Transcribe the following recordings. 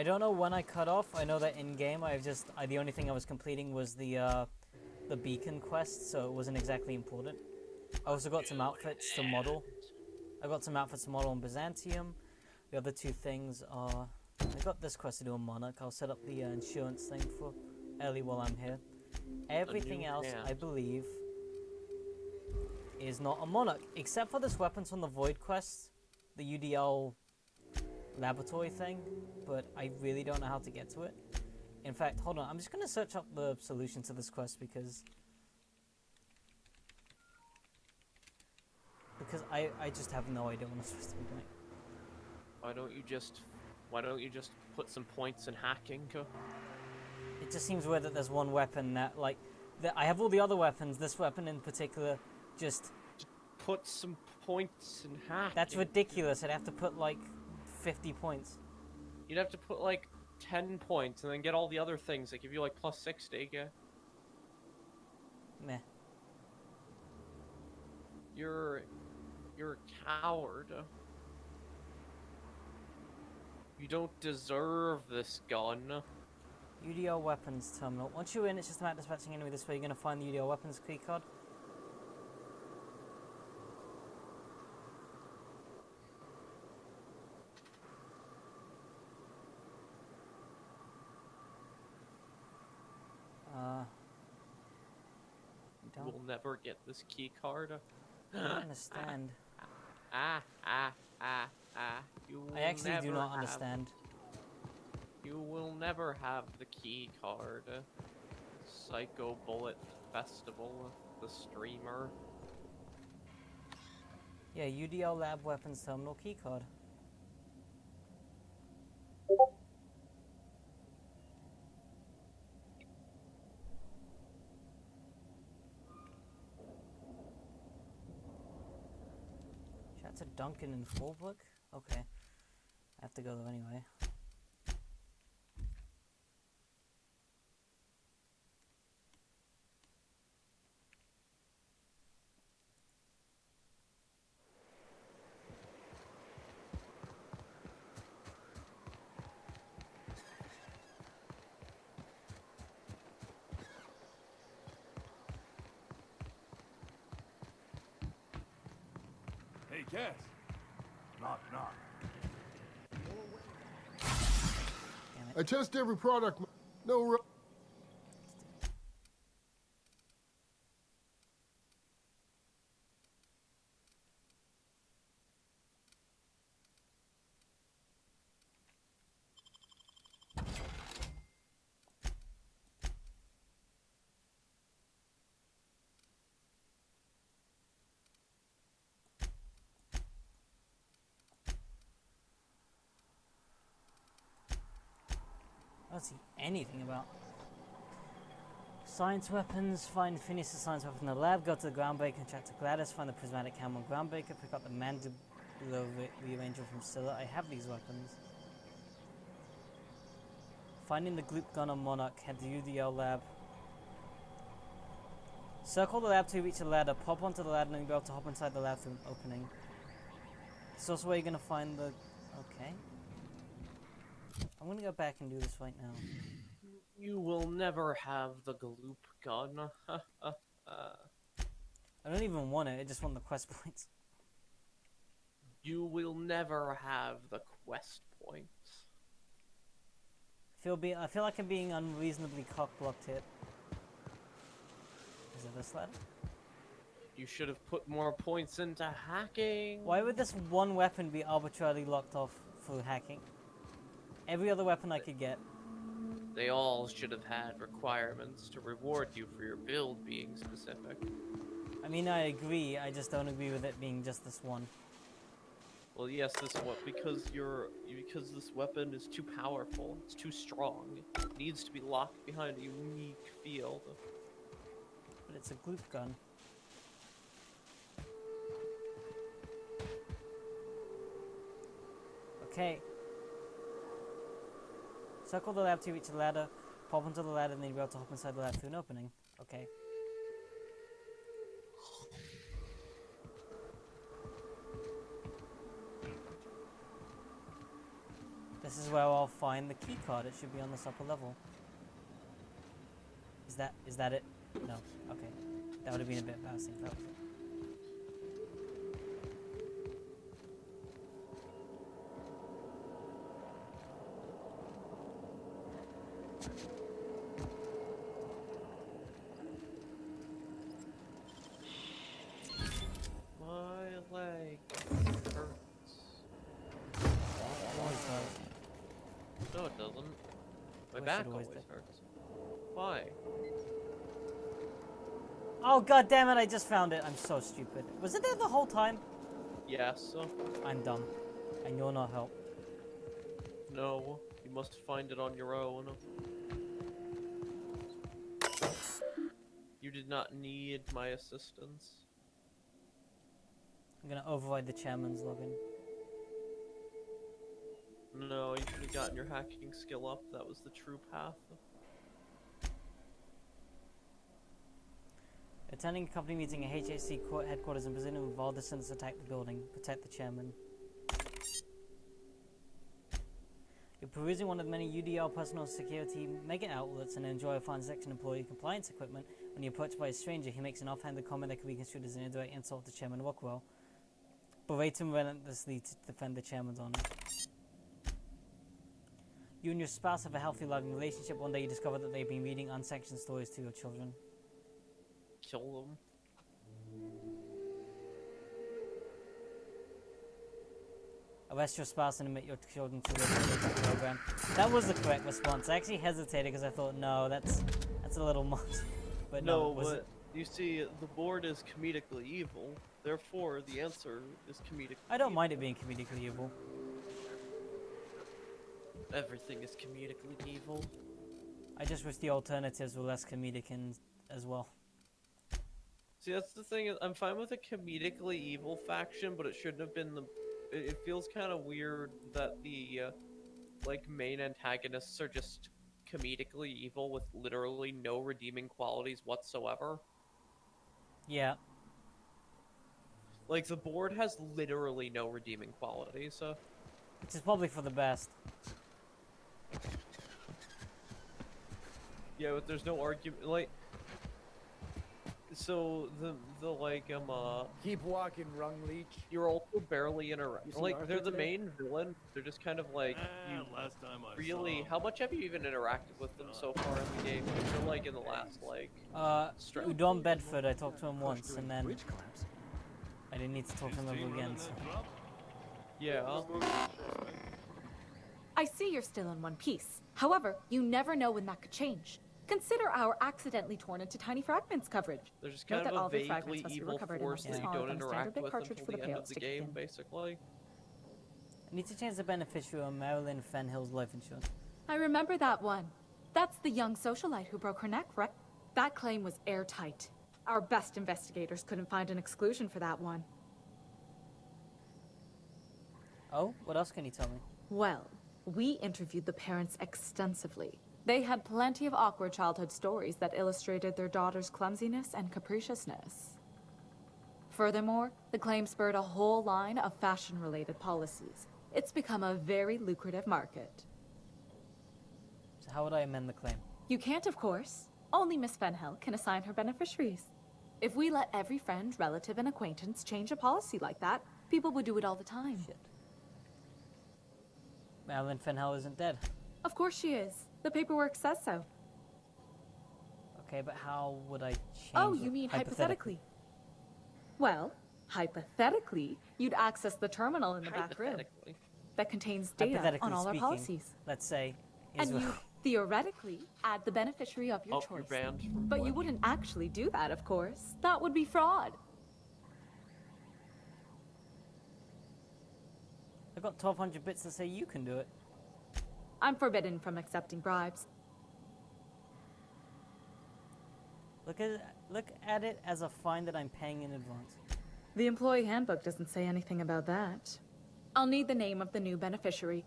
I don't know when I cut off. I know that in game the only thing I was completing was the beacon quest, so it wasn't exactly important. I also got some outfits to model. I got some outfits to model on Byzantium. The other two things are I got this quest to do on Monarch. I'll set up the insurance thing for Ellie while I'm here. Everything else, I believe, is not a Monarch, except for this weapons from the Void quest, the UDL laboratory thing, but I really don't know how to get to it. In fact, hold on, I'm just going to search up the solution to this quest because I just have no idea what I'm supposed to be doing. Why don't you just put some points in hacking? It just seems weird that there's one weapon that, like, I have all the other weapons, this weapon in particular, just... Put some points in hacking. That's ridiculous, I'd have to put, like, 50 points. You'd have to put, like, 10 points and then get all the other things that give you, like, plus 60, yeah? Meh. You're a coward. You don't deserve this gun. UDL weapons terminal. Once you're in, it's just about dispatching enemy this way. You're going to find the UDL weapons key card. We'll never get this key card. I don't understand. You I actually do not have, understand. You will never have the key card. Psycho Bullet Festival, the streamer. Yeah, UDL lab weapons terminal key card. Shout out to Duncan and Fallbrook? Okay. I have to go there anyway. Hey, Cat. Knock, knock. Damn it. I test every product. No. I don't see anything about science weapons. Find finish the science weapon in the lab. Go to the groundbreaker and chat to Gladys. Find the prismatic hammer on groundbreaker. Pick up the mandibular rearranger from Scylla. I have these weapons. Finding the gloop gun on Monarch. Head to UDL lab. Circle the lab to reach a ladder. Pop onto the ladder and you'll be able to hop inside the lab through an opening. It's also where you're gonna find the. Okay. I'm gonna go back and do this right now. You will never have the gloop gun. I don't even want it, I just want the quest points. You will never have the quest points. I feel like I'm being unreasonably cock-blocked here. Is it this ladder? You should have put more points into hacking. Why would this one weapon be arbitrarily locked off for hacking? Every other weapon I could get. They all should have had requirements to reward you for your build being specific. I mean, I agree, I just don't agree with it being just this one. Well, yes, because this weapon is too powerful. It's too strong. It needs to be locked behind a unique field. But it's a gloop gun. Okay. Circle the lab to reach the ladder, pop onto the ladder, and then you'll be able to hop inside the lab through an opening. Okay. This is where I'll find the key card. It should be on this upper level. Is that it? No. Okay. That would have been a bit embarrassing if that was it. My leg hurts. Always does. No, it doesn't. My wish back it always always did. hurts. Why? Oh god damn it! I just found it. I'm so stupid. Was it there the whole time? Yes. I'm dumb. And you're not help. No. You must find it on your own. You did not need my assistance. I'm gonna override the chairman's login. No, you should have gotten your hacking skill up. That was the true path. Attending a company meeting at HHC headquarters in Brazil with Valdesons attack the building. Protect the chairman. You're perusing one of the many UDL personal security mega outlets and enjoy a fine section employee compliance equipment. When you're approached by a stranger, he makes an offhanded comment that can be construed as an indirect insult to Chairman Rockwell. Berate him relentlessly to defend the chairman's honor. You and your spouse have a healthy, loving relationship. One day you discover that they've been reading unsanctioned stories to your children. Kill them. Arrest your spouse and admit your children to the program. That was the correct response. I actually hesitated because I thought, no, that's a little much. But no, was but it? you see, the board is comedically evil. Therefore, the answer is comedically I don't evil. mind it being comedically evil. Everything is comedically evil. I just wish the alternatives were less comedic as well. See, that's the thing. I'm fine with a comedically evil faction, but it shouldn't have been the. It feels kind of weird that the like main antagonists are just comedically evil with literally no redeeming qualities whatsoever. Yeah. Like the board has literally no redeeming qualities. Which is probably for the best. Yeah, but there's no argument. Like, so the like Keep walking, Rung Leech. you're also barely You interacting. see Like Arthur they're the today? main villain. They're just kind of like you. Last time I Really, saw how much have you even interacted with them so far in the game? They're like in the last like. Strap. Udon Bedford, I talked to him once, and then Bridge collapse. I didn't need to talk to him ever again. So. Yeah. I see you're still in one piece. However, you never know when that could change. Consider our accidentally torn into tiny fragments coverage. They're just Note kind that of all a the fragments vaguely must be evil recovered force enough that to you smaller don't than a standard interact bit with cartridge until for the the end payload of the stick game, in. basically. I need to change the beneficiary on Marilyn Fenhill's life insurance. I remember that one. That's the young socialite who broke her neck, right? That claim was airtight. Our best investigators couldn't find an exclusion for that one. Oh, what else can you tell me? Well, we interviewed the parents extensively. They had plenty of awkward childhood stories that illustrated their daughter's clumsiness and capriciousness. Furthermore, the claim spurred a whole line of fashion-related policies. It's become a very lucrative market. So how would I amend the claim? You can't, of course. Only Miss Fenhill can assign her beneficiaries. If we let every friend, relative, and acquaintance change a policy like that, people would do it all the time. Shit. Marilyn Fenhill isn't dead. Of course she is. The paperwork says so. Okay, but how would I change Oh, it? you mean hypothetically? Well, hypothetically, you'd access the terminal in the back room Hypothetically. that contains data Hypothetically on all our speaking, policies. let's say And Israel. you theoretically add the beneficiary of your Oh, choice. you're banned. from But you playing. wouldn't actually do that, of course. That would be fraud. I got 1,200 bits to say you can do it. I'm forbidden from accepting bribes. Look at it as a fine that I'm paying in advance. The employee handbook doesn't say anything about that. I'll need the name of the new beneficiary.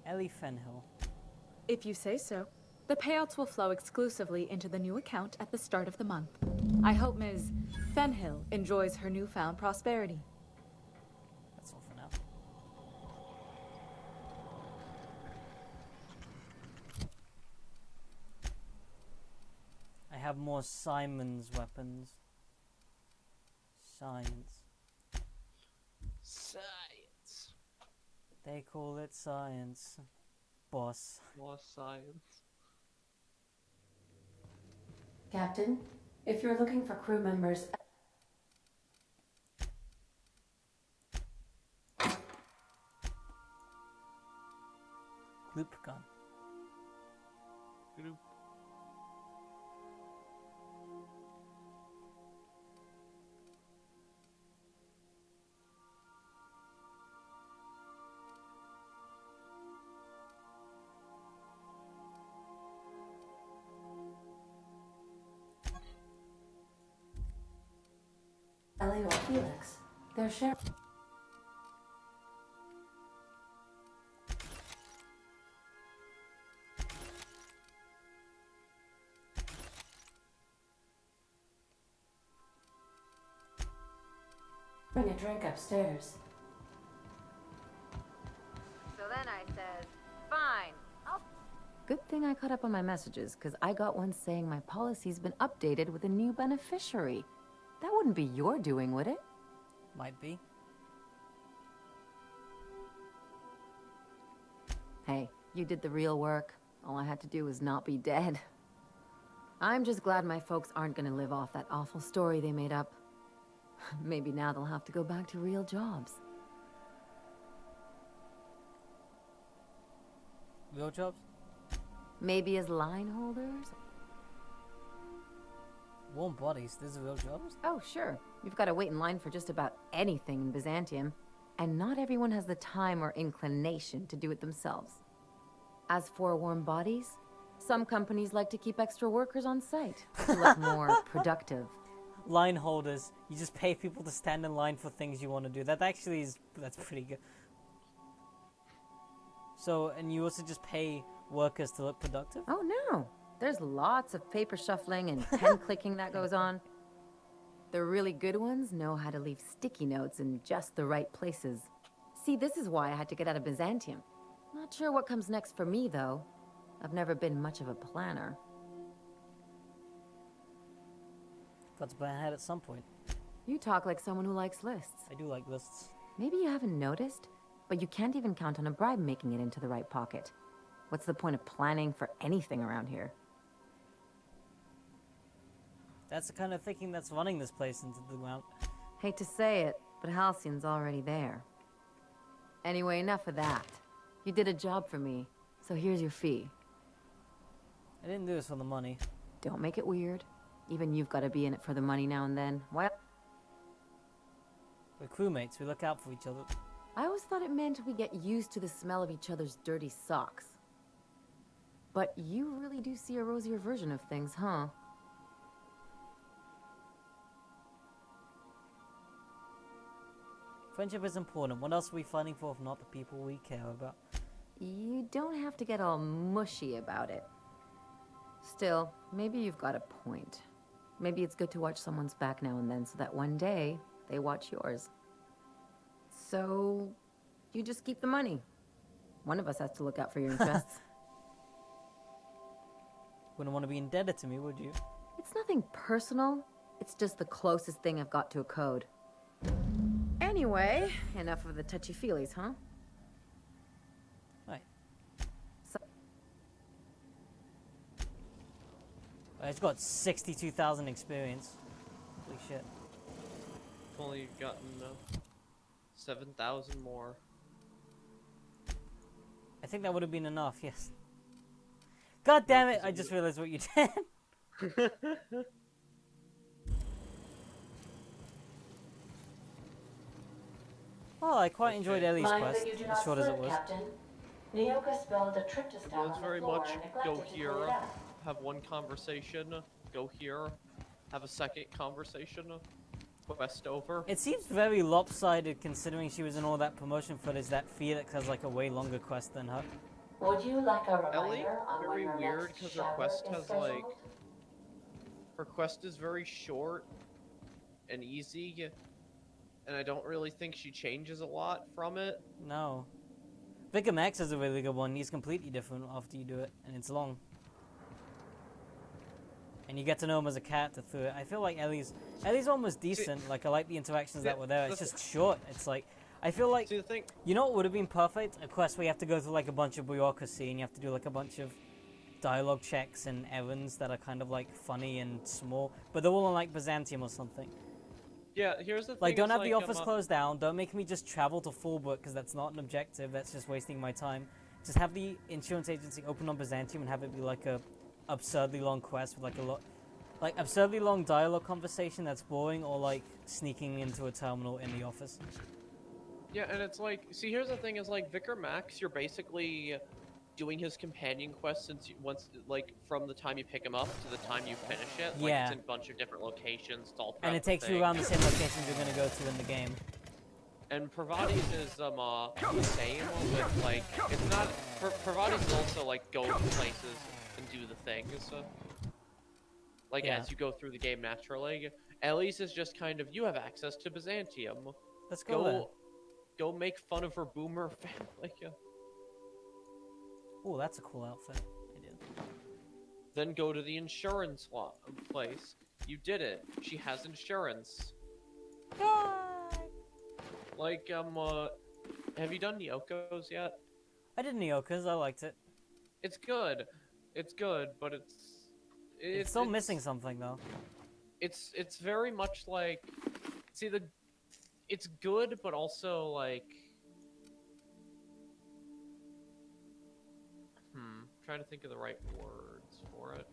Ellie Fenhill. If you say so. The payouts will flow exclusively into the new account at the start of the month. I hope Ms. Fenhill enjoys her newfound prosperity. have more Simon's weapons. Science. Science. They call it science. Boss. More science. Captain, if you're looking for crew members... Loop gun. Group. Ellie or Felix, they're sharing... Bring a drink upstairs. So then I says, fine, Good thing I caught up on my messages, because I got one saying my policy's been updated with a new beneficiary. That wouldn't be your doing, would it? Might be. Hey, you did the real work. All I had to do was not be dead. I'm just glad my folks aren't gonna live off that awful story they made up. Maybe now they'll have to go back to real jobs. Real jobs? Maybe as line holders? Warm bodies, these are real jobs? Oh, sure. You've got to wait in line for just about anything in Byzantium. And not everyone has the time or inclination to do it themselves. As for warm bodies, some companies like to keep extra workers on site to look more productive. Line holders. You just pay people to stand in line for things you want to do. That actually is, that's pretty good. So, and you also just pay workers to look productive? Oh, no. There's lots of paper shuffling and pen clicking that goes on. The really good ones know how to leave sticky notes in just the right places. See, this is why I had to get out of Byzantium. Not sure what comes next for me, though. I've never been much of a planner. Got to plan ahead at some point. You talk like someone who likes lists. I do like lists. Maybe you haven't noticed, but you can't even count on a bribe making it into the right pocket. What's the point of planning for anything around here? That's the kind of thinking that's running this place into the ground. Hate to say it, but Halcyon's already there. Anyway, enough of that. You did a job for me, so here's your fee. I didn't do this for the money. Don't make it weird. Even you've got to be in it for the money now and then. Why? We're crewmates, we look out for each other. I always thought it meant we get used to the smell of each other's dirty socks. But you really do see a rosier version of things, huh? Friendship is important. What else are we fighting for if not the people we care about? You don't have to get all mushy about it. Still, maybe you've got a point. Maybe it's good to watch someone's back now and then so that one day they watch yours. So, you just keep the money. One of us has to look out for your interests. Wouldn't want to be indebted to me, would you? It's nothing personal. It's just the closest thing I've got to a code. Anyway, enough of the touchy-feelies, huh? Right. So It's got 62,000 experience. Holy shit. Only gotten 7,000 more. I think that would have been enough, yes. God damn it, I just realized what you did. Oh, I quite enjoyed Ellie's Mind quest, that you do as not short as it slip, was. Captain. Nyoka spilled a tryptostat Let's on the very floor much and go neglected to clean here, it up. have one conversation, go here, have a second conversation, quest over. It seems very lopsided considering she was in all that promotion footage that Felix has like a way longer quest than her. Would you like a reminder Ellie, on when very your weird next because her shower quest is has scheduled? her quest is very short and easy, and I don't really think she changes a lot from it. No. Vicar Max is a really good one. He's completely different after you do it, and it's long. and you get to know him as a character through it. I feel like Ellie's almost decent. Like I like the interactions that were there. It's just short. It's like I feel like See, the thing, you know what would have been perfect? A quest where you have to go through like a bunch of bureaucracy and you have to do like a bunch of dialogue checks and errands that are kind of like funny and small, but they're all in like Byzantium or something. yeah, here's the thing. Like, don't is, have the like, office closed down. Don't make me just travel to Fulbrook because that's not an objective. That's just wasting my time. Just have the insurance agency open on Byzantium and have it be like a absurdly long quest with like absurdly long dialogue conversation that's boring, or like sneaking into a terminal in the office. Yeah, and it's like, see, here's the thing: is like Vicar Max, you're basically doing his companion quest like from the time you pick him up to the time you finish it. Like, Yeah. it's in a bunch of different locations. It's all And it throughout the takes you thing. around the same locations you're gonna go to in the game. And Pravati's is the same with like it's not. Pravati's is also like go to places and do the things. Like Yeah. as you go through the game naturally. Ellie's is just kind of you have access to Byzantium. Let's go there. Go make fun of her boomer family. Oh, that's a cool outfit. I did. Then go to the insurance place. You did it. She has insurance. Like, have you done Nyoko's yet? I did Nyoka's. I liked it. It's good. It's good, but It's still missing something though. It's very much like, see it's good, but also like, trying to think of the right words for it.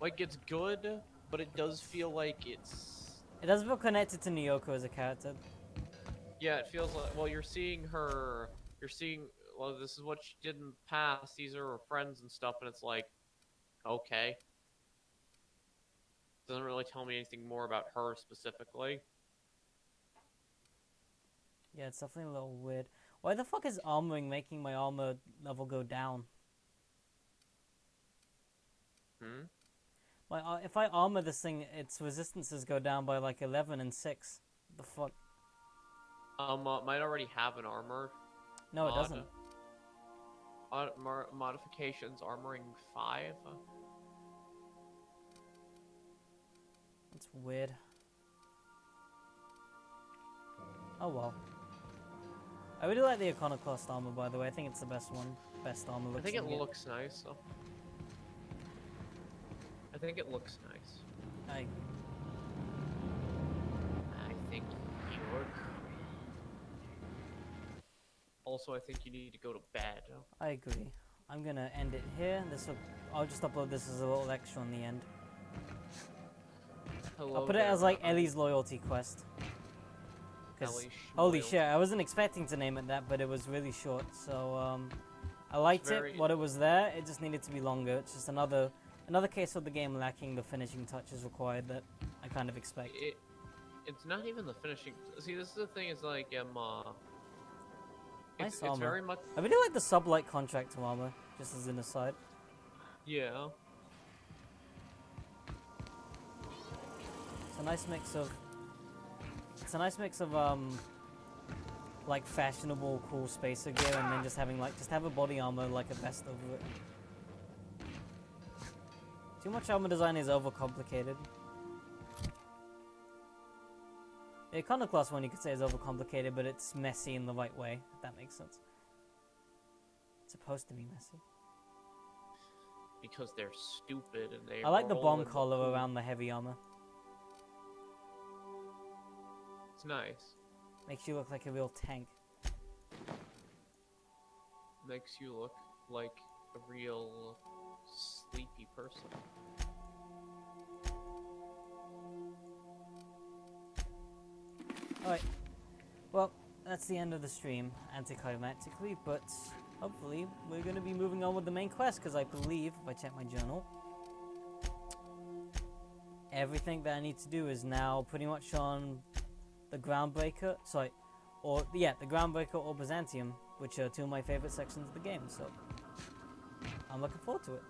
Like, it's good, but it does feel like It doesn't feel connected to Nyoko as a character. yeah, it feels like, well, you're seeing, well, this is what she did in the past, these are her friends and stuff, and it's like, okay. Doesn't really tell me anything more about her specifically. Yeah, it's definitely a little weird. Why the fuck is armoring making my armor level go down? If I armor this thing, its resistances go down by like 11 and 6. What the fuck? Might already have an armor. No, it doesn't. Modifications, armoring 5. It's weird. Oh well. I really like the Iconoclast armor, by the way. I think it's the best one. Best armor looks. I think it in the looks nice. So. I think it looks nice. game. I think you work. Also, I think you need to go to bed. I agree. I'm gonna end it here. I'll just upload this as a little extra on the end. Hello I'll put it there, as like Ellie's loyalty quest. 'Cause Ellie holy Schmoyle. shit, I wasn't expecting to name it that, but it was really short. So I liked very- it. What it was there, it just needed to be longer. It's just another case of the game lacking the finishing touches required that I kind of expect. It's not even the finishing. See, this is the thing. Is like Nice it's armor. very much I really like the sublight contract to armor, just as an aside. yeah. It's a nice mix of like fashionable cool spacer gear, and then just have a body armor like a vest over it. Too much armor design is overcomplicated. The Iconoclast one you could say is overcomplicated, but it's messy in the right way, if that makes sense. It's supposed to be messy. Because they're stupid and they. I like the roll bomb and collar poop. around the heavy armor. It's nice. Makes you look like a real tank. Makes you look like a real sleepy person. Alright. Well, that's the end of the stream, anticlimactically, but hopefully we're going to be moving on with the main quest, because I believe, if I check my journal, everything that I need to do is now pretty much on the Groundbreaker, the Groundbreaker or Byzantium, which are two of my favorite sections of the game, so I'm looking forward to it.